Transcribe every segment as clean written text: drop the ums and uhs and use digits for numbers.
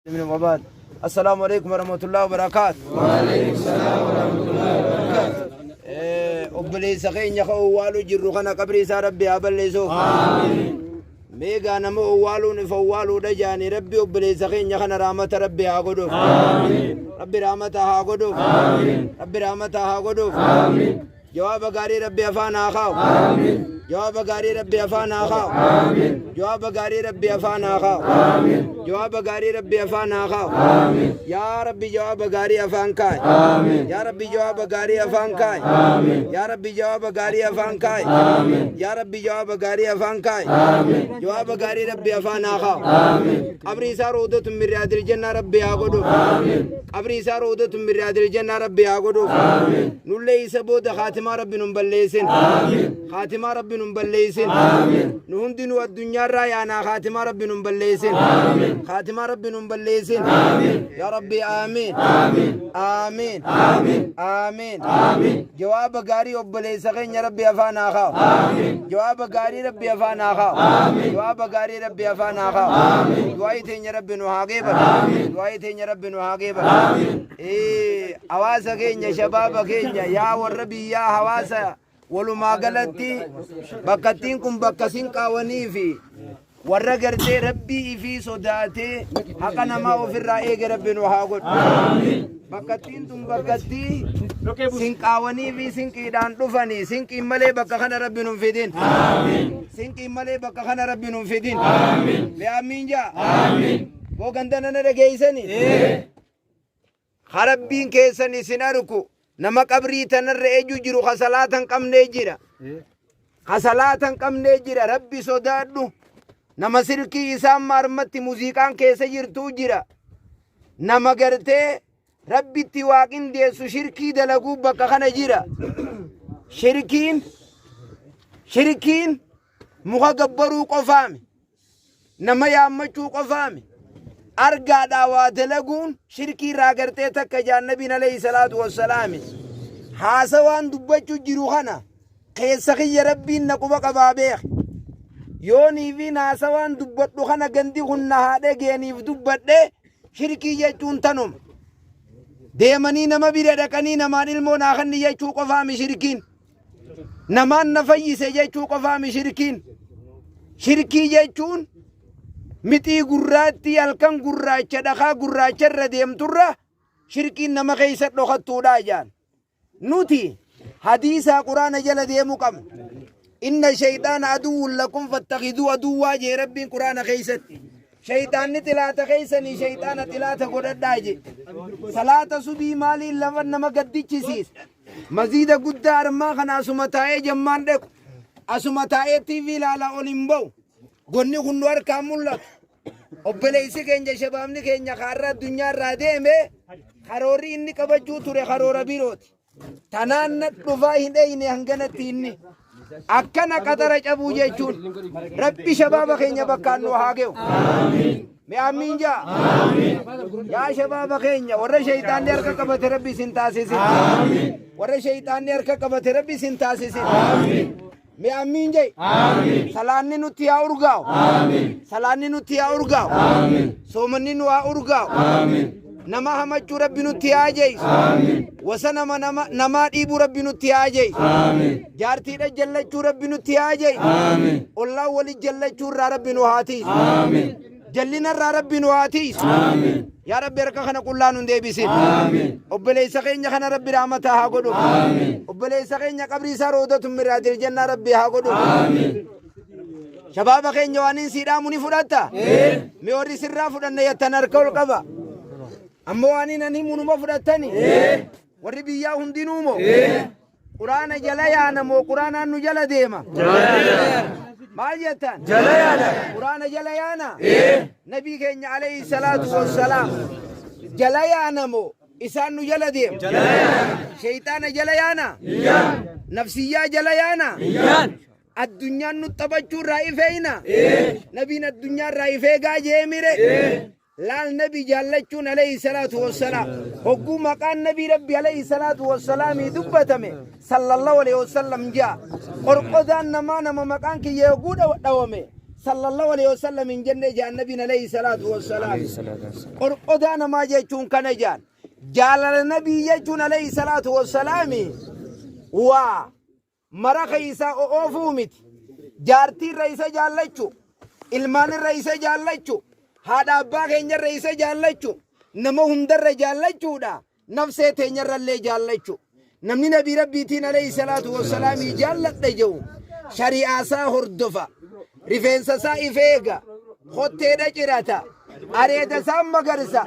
من وبعد السلام عليكم ورحمة الله وبركاته. وعليكم السلام ورحمة الله وبركاته. أبلي سخين يخو والو جرو خنا قبري سا ربي أبليسو آمين. ميغا نمو والو نفوالو دجاني ربي أبلي سخين يخنا رحمة ربي هاقودو آمين. ربي رحمة هاقودو آمين. ربي رحمة هاقودو آمين. جواب غاري ربي أفان آخاو آمين. جواب غاري ربي أفان آخاو آمين. جواب غاري ربي أفان آخاو آمين. جواب غاري ربي أفان آخاو آمين. يا ربي جواب غاري أفان كاي آمين. يا ربي جواب غاري أفان كاي آمين. يا ربي جواب غاري أفان كاي آمين. يا ربي جواب غاري أفان كاي آمين. جواب غاري ربي أفان آخاو آمين. قبري سارودة من رياض الجنة ربي أقولو آمين. قبري سارودة من رياض الجنة ربي أقولو آمين. نولي سبود خاتمة ربي نبليسن آمين. خاتمة ربي نبليسن آمين. نهندن والدنيا رايانا خاتمة ربي نبليسن آمين. خاتمة ربي نبليسن آمين. يا ربي آمين آمين. آمين آمين. آمين آمين. جواب غاري أبليسخين يا ربي أفانا خاو آمين. جواب غاري ربي أفانا خاو آمين. جواب غاري ربي أفانا خاو آمين. دعايتين يا ربي نهاجيبا آمين. دعايتين يا ربي نهاجيبا آمين. إيه حواسا كينيا شبابا كينيا يا والربي يا حواسا ولما قالتي بكتينكم بكسين قاوني في warra gartee rabbii fi sodaatee haqa namaa ofirraa eege rabbiin waa godhu. Bakkattiin tun bakkattii sinqaawanii fi sinqiidhaan dhufanii sinqiin malee bakka kana rabbiin hin fidin. Sinqiin malee bakka kana rabbiin hin fidin. Be'aamiin jaa. Boo gandana na dhageessani. Harabbiin keessan isin arku nama qabrii tanarra ejju jiru kasalaatan qabnee jira. Kasalaatan qabnee jira rabbi sodaadhu. Nama sirkii isaan marmatti muuziqaan keessa jirtuu jira. Nama gartee rabbitti waaqin deessu shirkii dalaguu bakka kana jira. Shirkiin muka gabbaruu qofaami. Nama yaammachuu qofaami. Argaadhaa waa dalaguun shirkii irraa gartee takka jaannabiin alayhi salaatu wassalaami. Haasawaan dubbachuu jiru kana keessa kiyya rabbiin na quba qabaa beeki. yoonii fi naasawaan dubbadhu kana gandi hunna haadhe geeniif dubbadhe shirkii jechuun tanuma deemanii nama bira dhaqanii namaan ilmoo naa kanni jechuu qofaami shirkiin namaan na fayyise jechuu qofaami shirkii jechuun mixii gurraatti halkan gurraacha dhakaa gurraacharra deemturra shirkiin nama keessa dhokattuudha jaan nuti hadiisaa quraana jala deemuu qabna إن الشيطان عدو لكم فاتخذوا عدوا جي ربي قرآن خيست شيطان تلات خيسني شيطان تلات قرآن داجي صلاة سبي مالي لفن نما قدي چسيس مزيد قدار ما خنا سمتائي جمان دك أسمتائي تيوي لالا أولمبو قرني خنوار كامل لك أبليسي كنجا شبامني كنجا خارة الدنيا رادي مي خروري إني كبجو توري خرورة بيروت تنان نتلفاهن ايني هنگنتي إني akkana qatara cabuu jechuun rabbi shabaaba keenya bakkaan nu haa ge'u amiin jaa yaa shabaaba keenya warra shayxaanni harka qabate rabbi sin taasisin warra shayxaanni harka qabate rabbi sin taasisin amiin jee salaanni nutti haa urgaa'u salaanni nutti haa urgaa'u soomanni nu haa urgaa'u nama hamachuu rabbi nutti haa jeesu wasa nama dhiibuu rabbi nutti haa jeesu jaartiidha jallachuu rabbi nutti haa jeesu ollaa wali jallachuu irraa rabbi nu haa tiisu jallina irraa rabbi nu haa tiisu yaa rabbi harka kana qullaa nun deebisin obboleessa keenya kana rabbi rahmataa haa godhu obboleessa keenya qabrii isaa roodotun miraatil jannaa rabbi haa godhu shabaaba keenya waan hin siidhaamu ni fudhatta mi warri sirraa fudhanna yattan harka ol qaba ammoo waan inni munuma fudhatani warri biyyaa hundinuumo quraana jala yaana moo quraanaan nu jala deema maal jettan jala yaana quraana jala yaana nabii keenya alayhi salaatu wassalaam jala yaana moo isaan nu jala deema shayxaana jala yaana nafsiyyaa jala yaana addunyaan nu taphachuu irraa ifeeyna nabiin addunyaa irraa ifeegaa jeemire laal nabi jaallachuun alayhi salaatu wassalaam hogguu maqaan nabii rabbi alayhi salaatu wassalaamii dubbatame sallallahu alayhi wasallam jaa qorqodaan nama maqaan kiyya hogguu dhawame صلى الله عليه وسلم من جنة جاء النبي عليه الصلاة والسلام قرقدان ما جيتون كان جان جال النبي يجون عليه الصلاة والسلام و مرق إيسا أوفومت جارتي الرئيس جالتشو ilmaan irra isa jaallachu haadha abbaa keenya irra isa jaallachu nama hundarra jaallachuudha nafsee teenya irrallee jaallachu namni nabii rabbiitiin alayhi salaatu wassalaamii jaalladha jedhu shari'aasaa hordofa rifeensasaa ifeega hotteedha cirata areedasaa magarsa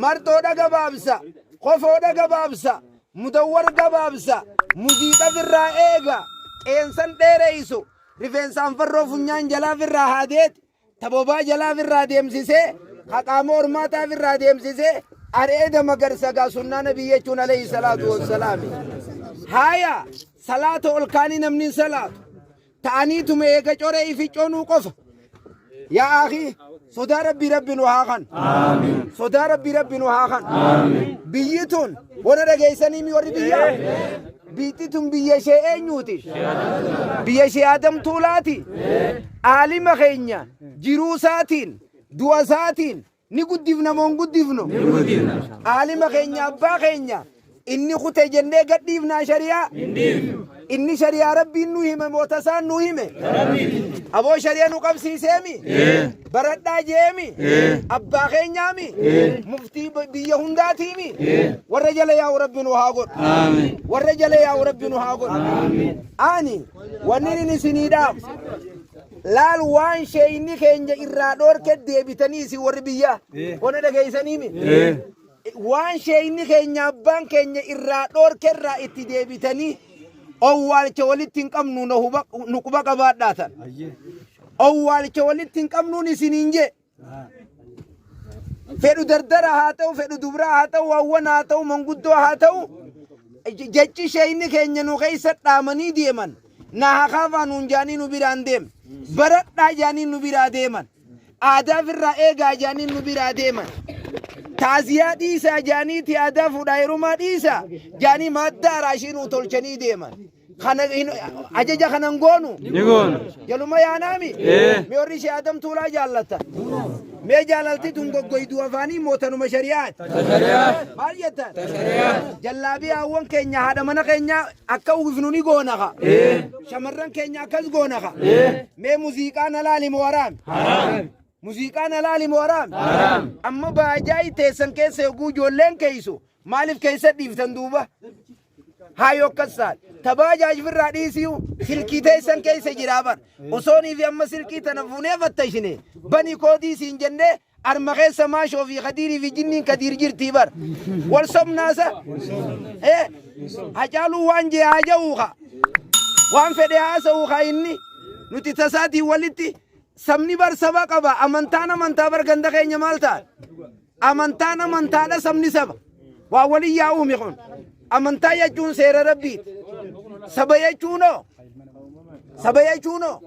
marxoodha gabaabsa kofoodha gabaabsa mudawwar gabaabsa muziiqa firraa eega qeensan dheereysu rifeensaan farroo funyaan jalaa firraa haadeet tabobaa jalaa firraa deemsisee haqaama ormaataa firraa deemsisee areeda magarsa gaa sunnaa nabii jechuun alayhi salaatu wassalaami haya salaata ol kaanii namni salaatu ta'aniituma eega coree ifi coonuu qofa yaa akhi sodaa rabbi nu haa kan sodaa rabbi nu haa kan biyyi tun wana dhageessanii mi warri biyyaa biitti tun biyya ishee eenyuuti biyya ishee Adam Tuulaati aalima keenya jiruu isaatiin du'a isaatiin ni guddifna moo hin guddifnu aalima keenya abbaa keenya inni kute jennee gadhiifnaa shari'aa inni shari'aa rabbiin nu hime moota isaan nu hime aboo shari'a nu qabsiiseemi baradhaa jeemi abbaa keenyaami muftii biyya hundaatiimi warra jala yaa'u rabbi nu haa godhu warra jala yaa'u rabbi nu haa godhu ani wanni inni isiniidhaaf laal waan sheeyni keenya irraa dhoorke deebitanii isin warri biyyaa wana dhageessaniimi waan sheeyni keenya abbaan keenya irraa dhoorke irraa itti deebitanii owwaalcha walitti hin qabnu nu quba qabaadhaatan owwaalcha walitti hin qabnuun isiniin jee fedhu dardara haa ta'u fedhu dubraa haa ta'u hawwan haa ta'u manguddoo haa ta'u jechi sheeyni keenya nu keessa dhaamanii deeman na hakaafaa nuun jaanii nu biraan deem baradhaa jaanii nu biraa deeman aadaa firraa eegaa jaanii nu biraa deeman taaziyaa dhiisaa jaaniiti aadaa fuudhaa heerumaa dhiisaa jaanii maddaa raashii nu tolchanii deeman kana ajaja kanan goonu jaluma yaanaami mee warri ishee Adam Tuulaa jaallata mee jaalalti tun goggoyduu afaanii mootanuma shari'aati maal jettan jallaabii hawwan keenya haadha mana keenya akka uwwifnu ni goonaka shamarran keenya akkas goonaka mee muuziqaan alaalimu waraami muuziqaan alaalimu waraami amma baajaayi teessan keessa yoguu ijoolleen keeysu maaliif keessa dhiiftan duuba hayo kasal tabajaaj firraa dhiisiyu silkii teessan keessa jiraaban osoonii fi amma silkii tana fuunee fattashine bani koodii siin jennee arma keessa maashoo fi khadiirii fi jinniin kadiir jirtii bar wal somnaasa hacaaluu waan jee haaja'uuka waan fedhe haasa'uuka inni nuti tasaatii walitti sabni bar saba qaba amantaan amantaa bar ganda keenya maal ta'a amantaan amantaadha sabni saba waa walii yaa'uumi kun amantaa jechuun seera rabbiiti saba jechuunoo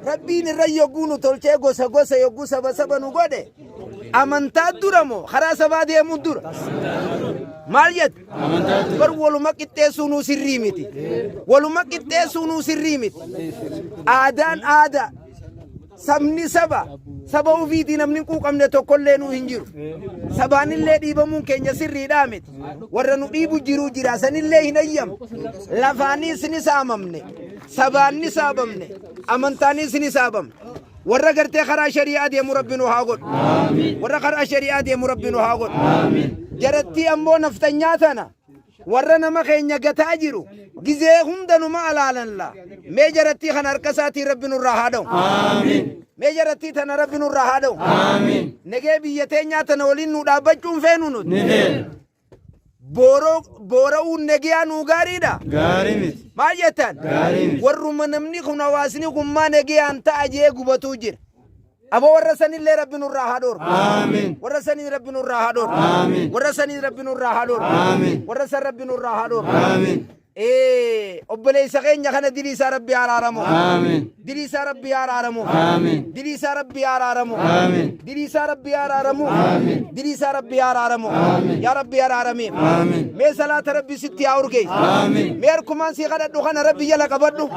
rabbiin irra yogguu nu tolchee gosa gosa yogguu saba saba nu godhe amantaa dura moo karaa sabaa deemuu dura maal jette bar waluma qixxeessuu nuu sirrii miti waluma qixxeessuu nuu sirrii miti aadaan aadaa sabni saba ufiitii namni quuqamne tokkollee nu hin jiru sabaanillee dhiibamuun keenya sirriidhaa miti warra nu dhiibu jiruu jira sanillee hin ayyamu lafaanis ni saamamne sabaanni saabamne amantaanis ni saabamne warra gartee karaa shari'aa deemu rabbi nu haa godhu warra karaa shari'aa deemu rabbi nu haa godhu jarattii ammoo naftanyaa tana warra nama keenya gataa jiru gizee hundanuma alaalanla mee jarattii kana harka isaatii rabbi nurraa haa dha'u mee jarattii tana rabbi nurraa haa dha'u negee biyya teenyaa tana waliin nu dhaabbachuun feenu nuti boora'uun negiyaa nuu gaariidha maal jettan warruma namni kun hawaasni kun maa negiyaan ta'a jee gubatuu jira abo warra sanillee rabbi nurraa haa dhowru warra sanii rabbi nurraa haa dhowru warra sanii rabbi nurraa haa dhowru warra san rabbi nurraa haa dhowru obboleessa keenya kana diliisaa rabbi araaramu Amiin. diliisaa rabbi araaramu Amiin. diliisaa rabbi araaramu Amiin. diliisaa rabbi araaramu diliisaa rabbi araaramu yaa rabbi araarami Amiin. mee salaata rabbi sitti yaa urge Amiin. mee harkumaan sii kadhadhu kana rabbi jala qabadhu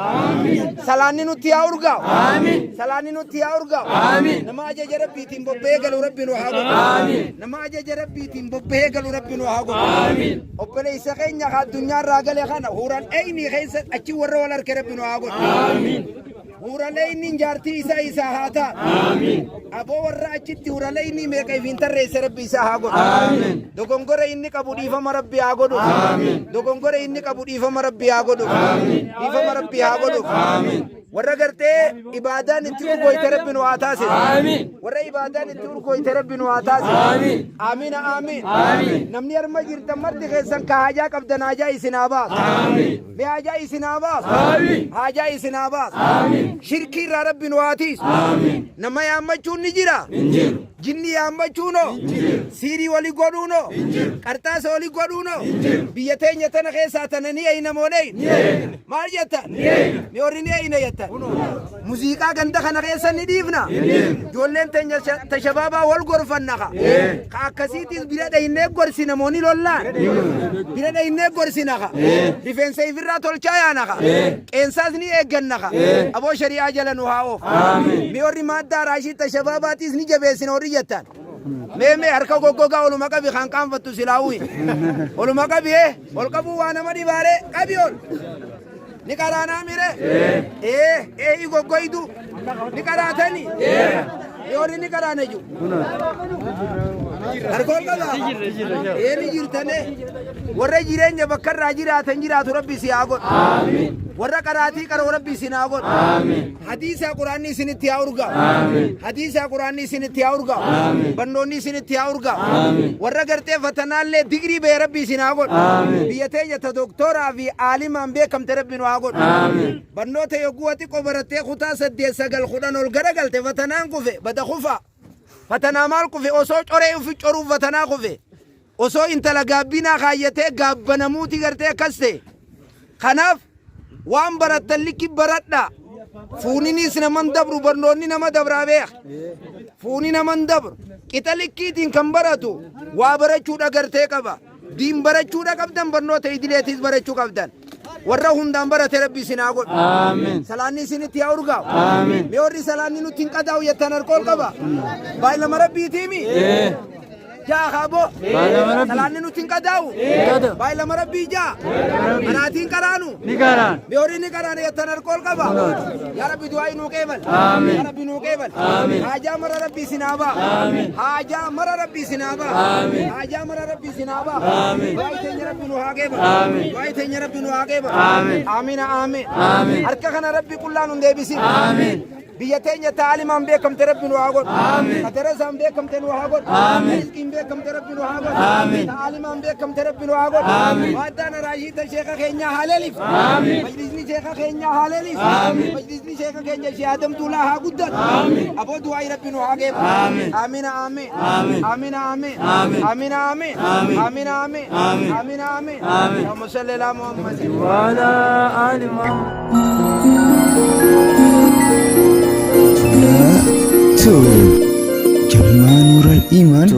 salaanni nutti yaa urgaa salaanni nutti yaa urgaa nama ajaja rabbiitiin bobbee galu rabbi nu haa godhu nama ajaja rabbiitiin bobbee galu rabbi nu haa godhu obboleessa keenya ka addunyaarraa gale kana huran eyni keessa achi warra wal harke rabbi nu haa godhu huraleyni jaartii isa haa ta'a aboo warra achitti huraleyni meeqa ifiin tarreesse rabbi isa haa godhu dogongora inni qabu dhiifama rabbi haa godhu dogongora inni qabu dhiifama rabbi haa godhu dhiifama rabbi haa godhu warra gartee ibaadaan itti urgooyte rabbi nu haa taasise warra ibaadaan itti urgooyte rabbi nu haa taasise amiina amiin namni harma jirtan marti keessan ka haajaa qabdan haajaa isin haa baasu mee haajaa isin haa baasu haajaa isin haa baasu shirkii irraa rabbi nu haa tiisu nama yaammachuun ni jira jinni yaammachuuno siirii wali godhuuno qarxaasa wali godhuuno biyya teenya tana keessaa tana ni eeynamoonee maal jettan mi horri ni eeyna jettan muuziqaa ganda kana keessa ni dhiifna ijoolleen teenya tashabaabaa wal gorfannaqa ka akkasiitis bira dhaynee gorsi namoonni lollaan bira dhaynee gorsinaqa rifeensa ifirraa tolchaa yaanaqa qeensaas ni eeggannaqa aboo shari'aa jala nu haa oofu mi horri maaddaa raashii tashabaabaatis ni jabeessina horri jettan mee harka goggogaa oluma qabi kan qaanfattu silaawuyi oluma qabi ol qabuu waa nama dhibaale qabi ol ni karaanaa mire i goggoydu ni karaatani yooni ni karaane ju harkool qaba ni jirtane warra jireenya bakka irraa jiraatan jiraatu rabbi si haa godhu warra qaraatii qaroo rabbi isin haa godhu hadiisaa quraanni isinitti haa urgaa'u hadiisaa quraanni isinitti haa urgaa'u bannoonni isinitti haa urgaa'u warra gartee fatanaallee digrii bee rabbi isin haa godhu biyya teenya ta doktooraa fi aalimaan beekamte rabbi nu haa godhu bannoota yogguu ati qobarattee kutaa 8-9 ol garagalte fatanaan kufe bada kufa fatanaa maal kufe osoo coree ufi coruuf fatanaa kufe osoo intala gaabbinaa kaayyatee gaabbanamuuti gartee akkas ta'e kanaaf waan barattan likki baradha fuuninis naman dabru barnoonni nama dabraa beek fuuni naman dabru qixa likkiitiin kan baratu waa barachuudha gartee qaba diin barachuudha qabdan barnoota idileetis barachuu qabdan warra hundaan barate rabbi isin haa godhu salaanni isinitti haa urgaa'u mee warri salaanni nutti hin qadaa'u jettan harkool qaba baay'ilama rabbiitiimi jaa kaabo salaanni nutti hin qadaa'u baay'ilama rabbii jaa anaatiin qaraanu mee warri ni qaraane jettan harkool qaba yaa rabbi du'aa'i nuu qeebal yaa rabbi nuu qeebal haajaa mara rabbi isin haa ba'a haajaa mara rabbi isin haa ba'a haajaa mara rabbi isin haa ba'a du'aa'i teenya rabbi nu haa qeebal du'aa'i teenya rabbi nu haa qeebal amiina amiin harka kana rabbi qullaan hun deebisin biyya teenya taalimaan beekamte rabbi nu haa godhu kadarasaan beekamte nu haa godhu rizqiin beekamte rabbi nu haa godhu taalimaan beekamte rabbi nu haa godhu waaddaan araashiita sheeka keenyaa haleelif majlisni sheeka keenyaa haleelif majlisni sheeka keenya shihaadamtuulaa haa guddatu aboo du'aa'i rabbi nu haa geebu amiina amiin amiina amiin amiina amiin amiina amiin amiina amiin allahumma salli ala muhammad wa ala ali muhammad جمال نور الإيمان